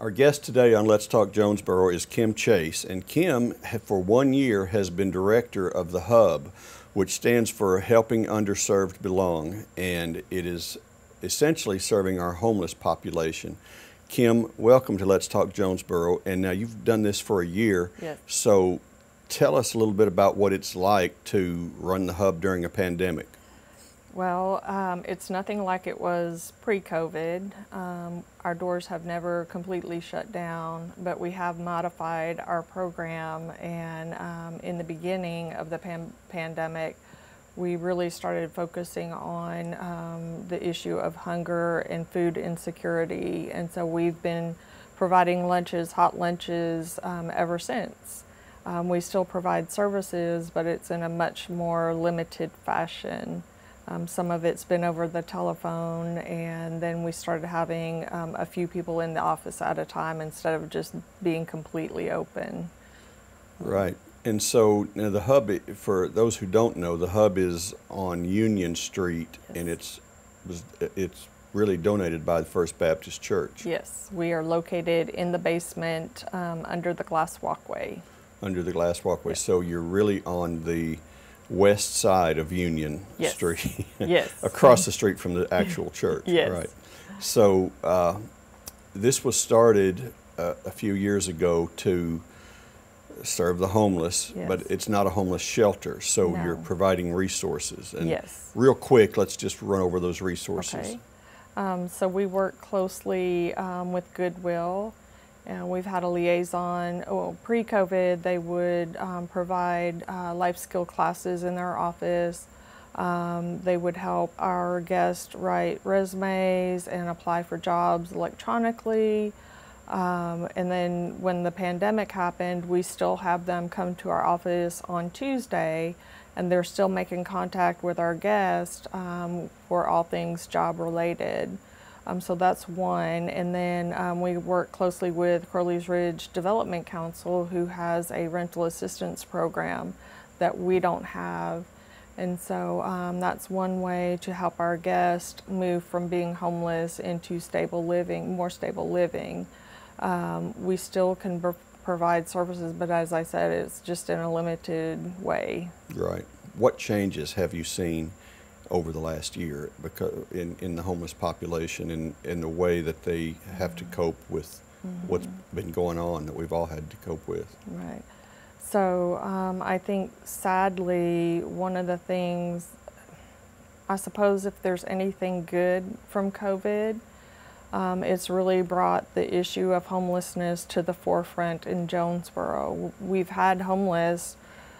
Our guest today on Let's Talk Jonesboro is Kim Chase, and Kim, for 1 year, has been director of the Hub, which stands for Helping Underserved Belong, and it is essentially serving our homeless population. Kim, welcome to Let's Talk Jonesboro, and now you've done this for a year. Yes. So tell us a little bit about what it's like to run the Hub during a pandemic. Well, it's nothing like it was pre-COVID. Our doors have never completely shut down, but we have modified our program, and in the beginning of the pandemic, we really started focusing on the issue of hunger and food insecurity, and so we've been providing lunches, hot lunches, ever since. We still provide services, but it's in a much more limited fashion. Some of it's been over the telephone, and then we started having a few people in the office at a time instead of just being completely open. Right. And so now the Hub, for those who don't know, the Hub is on Union Street, Yes. and it's really donated by the First Baptist Church. Yes, we are located in the basement under the glass walkway. Under the glass walkway. Yes. So you're really on the west side of Union Yes. Street. Yes. Across the street from the actual church. Yes. Right. So this was started a few years ago to serve the homeless, Yes. but it's not a homeless shelter, so No. you're providing resources. And Yes. real quick, let's just run over those resources. Okay. So we work closely with Goodwill, and we've had a liaison. Well, pre-COVID, they would provide life skill classes in their office. They would help our guests write resumes and apply for jobs electronically. And then when the pandemic happened, we still have them come to our office on Tuesday, and they're still making contact with our guests for all things job related. So that's one. And then we work closely with Crowley's Ridge Development Council, who has a rental assistance program that we don't have. And so that's one way to help our guests move from being homeless into stable living, more stable living. We still can provide services, but as I said, it's just in a limited way. Right. What changes have you seen over the last year because in the homeless population and in the way that they have to cope with what's been going on that we've all had to cope with? Right. So I think sadly, one of the things, I suppose if there's anything good from COVID, it's really brought the issue of homelessness to the forefront in Jonesboro. We've had homeless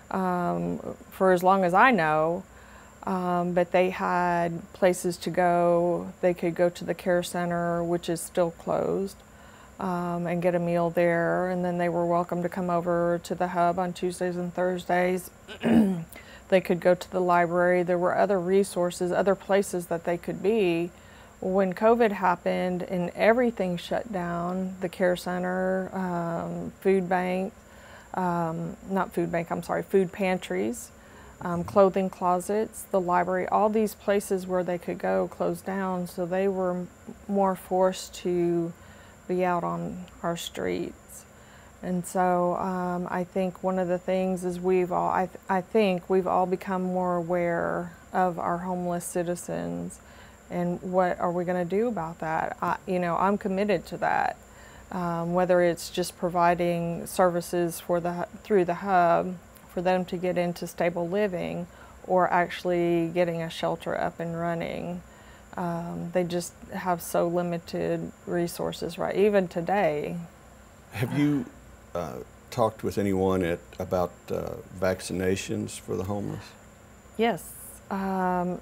for as long as I know, but they had places to go. They could go to the care center, which is still closed, and get a meal there, and then they were welcome to come over to the Hub on Tuesdays and Thursdays. They could go to the library. There were other resources, other places that they could be. When COVID happened and everything shut down, the care center, food bank, food pantries, clothing closets, the library, all these places where they could go closed down, so they were more forced to be out on our streets. And so I think one of the things is I think we've all become more aware of our homeless citizens, and what are we going to do about that? I'm committed to that. Whether it's just providing services through the Hub for them to get into stable living, or actually getting a shelter up and running. They just have so limited resources, right? Even today. Have you talked with anyone about vaccinations for the homeless? Yes.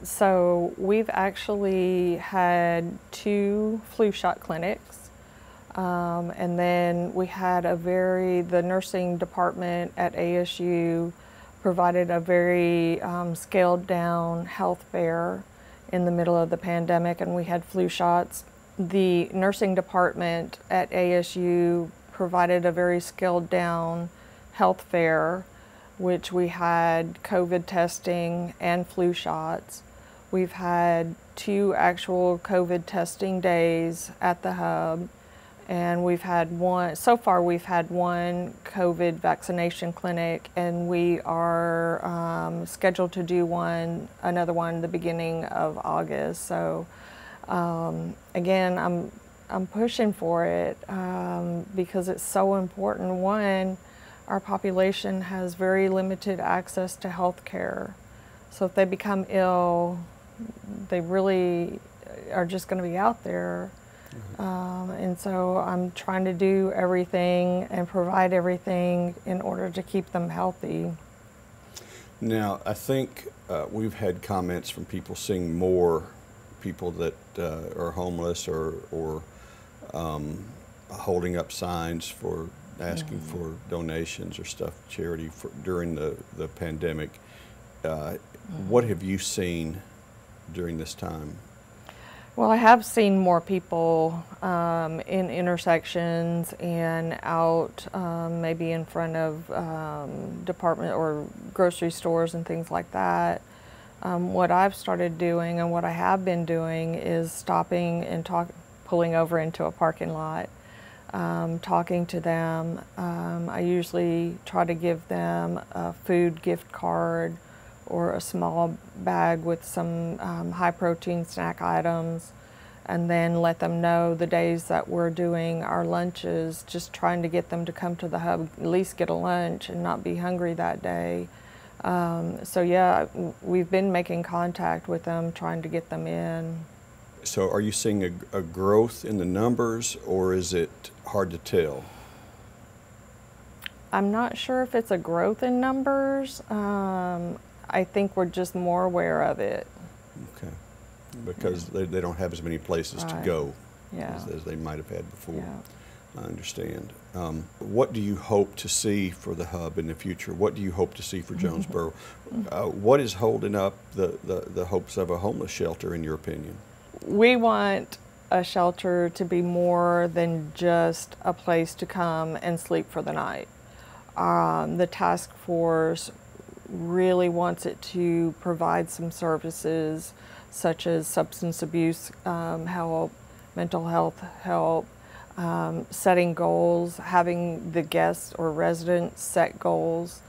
So we've actually had 2 flu shot clinics. And then we had the nursing department at ASU provided a very scaled down health fair in the middle of the pandemic, and we had flu shots. The nursing department at ASU provided a very scaled down health fair, which we had COVID testing and flu shots. We've had 2 actual COVID testing days at the Hub. And we've had one, so far we've had one COVID vaccination clinic, and we are scheduled to do another one the beginning of August. So again, I'm pushing for it because it's so important. One, our population has very limited access to health care. So if they become ill, they really are just going to be out there. And so I'm trying to do everything and provide everything in order to keep them healthy. Now, I think we've had comments from people seeing more people that are homeless or holding up signs for asking for donations or stuff, charity during the pandemic. What have you seen during this time? Well, I have seen more people in intersections and out maybe in front of department or grocery stores and things like that. What I've started doing and what I have been doing is stopping and pulling over into a parking lot, talking to them. I usually try to give them a food gift card or a small bag with some high protein snack items, and then let them know the days that we're doing our lunches, just trying to get them to come to the hub, at least get a lunch and not be hungry that day. So yeah, we've been making contact with them, trying to get them in. So are you seeing a growth in the numbers, or is it hard to tell? I'm not sure if it's a growth in numbers. I think we're just more aware of it. Okay. Because they don't have as many places to go as they might have had before. Yeah. I understand. What do you hope to see for the hub in the future? What do you hope to see for Jonesboro? What is holding up the hopes of a homeless shelter, in your opinion? We want a shelter to be more than just a place to come and sleep for the night. The task force really wants it to provide some services such as substance abuse help, mental health help, setting goals, having the guests or residents set goals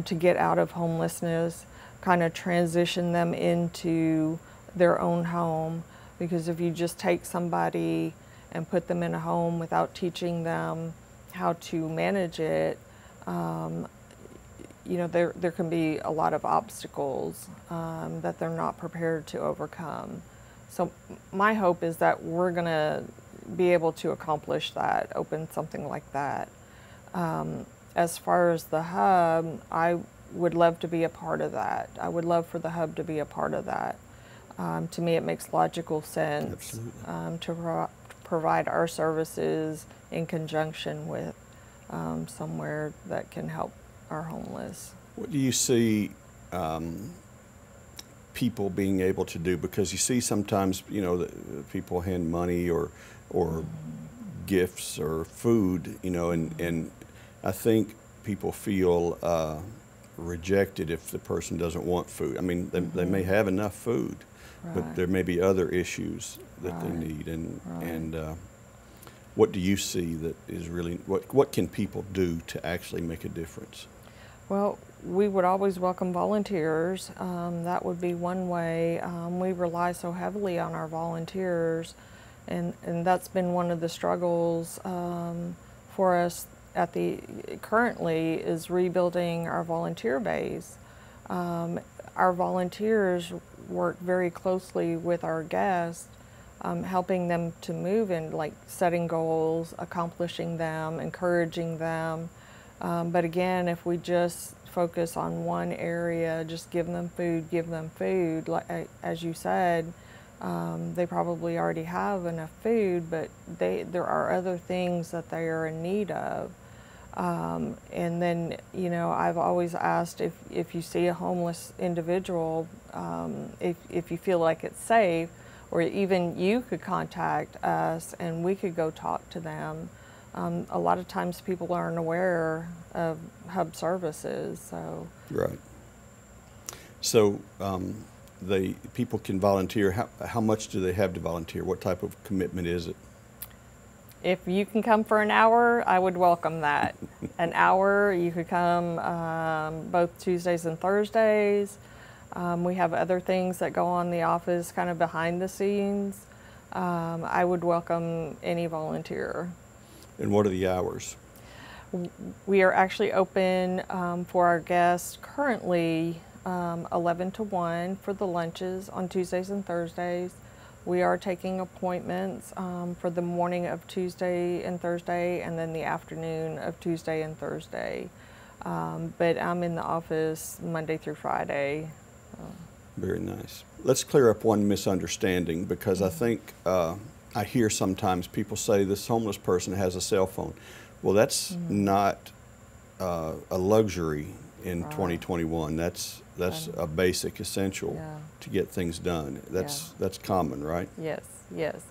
to get out of homelessness, kind of transition them into their own home. Because if you just take somebody and put them in a home without teaching them how to manage it, you know, there can be a lot of obstacles that they're not prepared to overcome. So my hope is that we're going to be able to accomplish that, open something like that. As far as the hub, I would love to be a part of that. I would love for the hub to be a part of that. To me, it makes logical sense to provide our services in conjunction with somewhere that can help our homeless. What do you see people being able to do? Because you see sometimes, you know, people hand money or gifts or food, you know, and I think people feel rejected if the person doesn't want food. I mean, they may have enough food, but there may be other issues that they need. And what do you see that is really, what can people do to actually make a difference? Well, we would always welcome volunteers. That would be one way. We rely so heavily on our volunteers, and that's been one of the struggles for us currently is rebuilding our volunteer base. Our volunteers work very closely with our guests, helping them to move in, like setting goals, accomplishing them, encouraging them. But again, if we just focus on one area, just give them food, like, as you said, they probably already have enough food, but there are other things that they are in need of. And then, you know, I've always asked if you see a homeless individual, if you feel like it's safe, or even you could contact us and we could go talk to them. A lot of times people aren't aware of hub services, so. Right. So people can volunteer. How much do they have to volunteer? What type of commitment is it? If you can come for an hour, I would welcome that. An hour, you could come both Tuesdays and Thursdays. We have other things that go on in the office kind of behind the scenes. I would welcome any volunteer. And what are the hours? We are actually open for our guests currently 11 to 1 for the lunches on Tuesdays and Thursdays. We are taking appointments for the morning of Tuesday and Thursday, and then the afternoon of Tuesday and Thursday. But I'm in the office Monday through Friday. Very nice. Let's clear up one misunderstanding, because I think I hear sometimes people say this homeless person has a cell phone. Well, that's not a luxury in 2021. That's a basic essential to get things done. That's common, right? Yes, yes.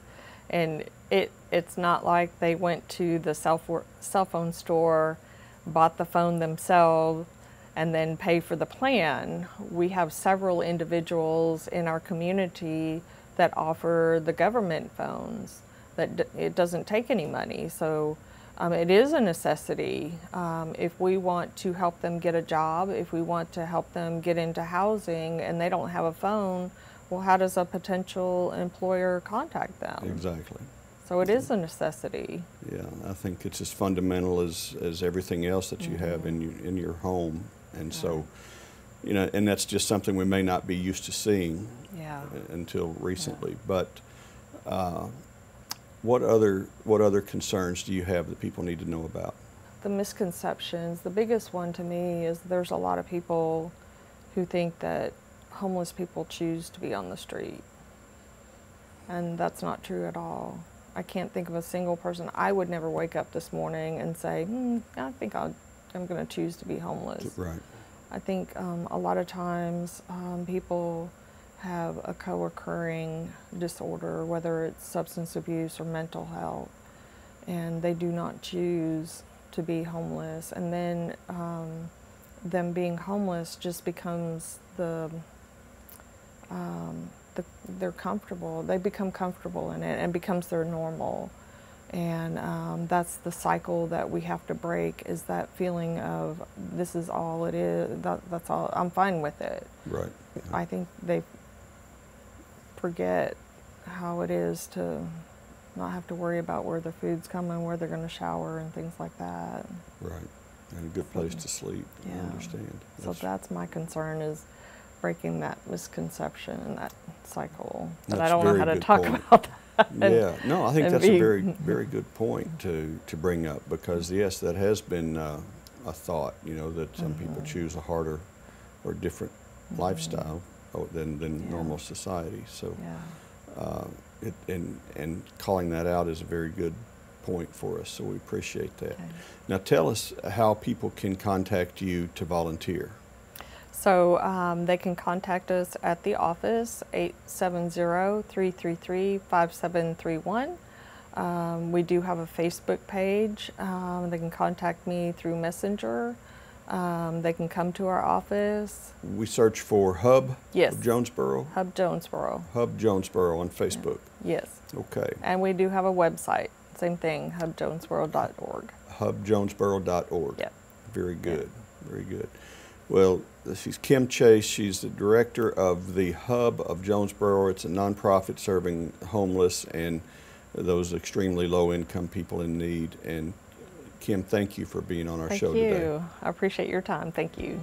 And it's not like they went to the cell phone store, bought the phone themselves, and then pay for the plan. We have several individuals in our community that offer the government phones that it doesn't take any money. So it is a necessity. If we want to help them get a job, if we want to help them get into housing and they don't have a phone, well, how does a potential employer contact them? Exactly. So it is a necessity. Yeah, I think it's as fundamental as everything else that you have in your home. And so, you know, and that's just something we may not be used to seeing until recently. But what other concerns do you have that people need to know about? The misconceptions. The biggest one to me is there's a lot of people who think that homeless people choose to be on the street. And that's not true at all. I can't think of a single person. I would never wake up this morning and say, I think I'm going to choose to be homeless. Right. I think a lot of times people have a co-occurring disorder, whether it's substance abuse or mental health, and they do not choose to be homeless. And then them being homeless just becomes they're comfortable. They become comfortable in it and becomes their normal. And that's the cycle that we have to break, is that feeling of this is all it is, that's all, I'm fine with it. Right. Yeah. I think they forget how it is to not have to worry about where their food's coming, where they're going to shower and things like that. Right. And a good place to sleep. Yeah. I understand. So that's my concern, is breaking that misconception and that cycle. But I don't know how to talk about that. Yeah, no, I think that's a very, very good point to bring up, because yes, that has been a thought, you know, that some people choose a harder or different lifestyle than normal society. So, and calling that out is a very good point for us. So we appreciate that. Okay. Now, tell us how people can contact you to volunteer. So they can contact us at the office, 870-333-5731. We do have a Facebook page. They can contact me through Messenger. They can come to our office. We search for Hub of Jonesboro? Hub Jonesboro. Hub Jonesboro on Facebook. Yes. Okay. And we do have a website, same thing, hubjonesboro.org. Hubjonesboro.org. Yep. Very good. Yep. Very good. Well, she's Kim Chase. She's the director of the Hub of Jonesboro. It's a nonprofit serving homeless and those extremely low-income people in need. And Kim, thank you for being on our show today. Thank you. I appreciate your time. Thank you.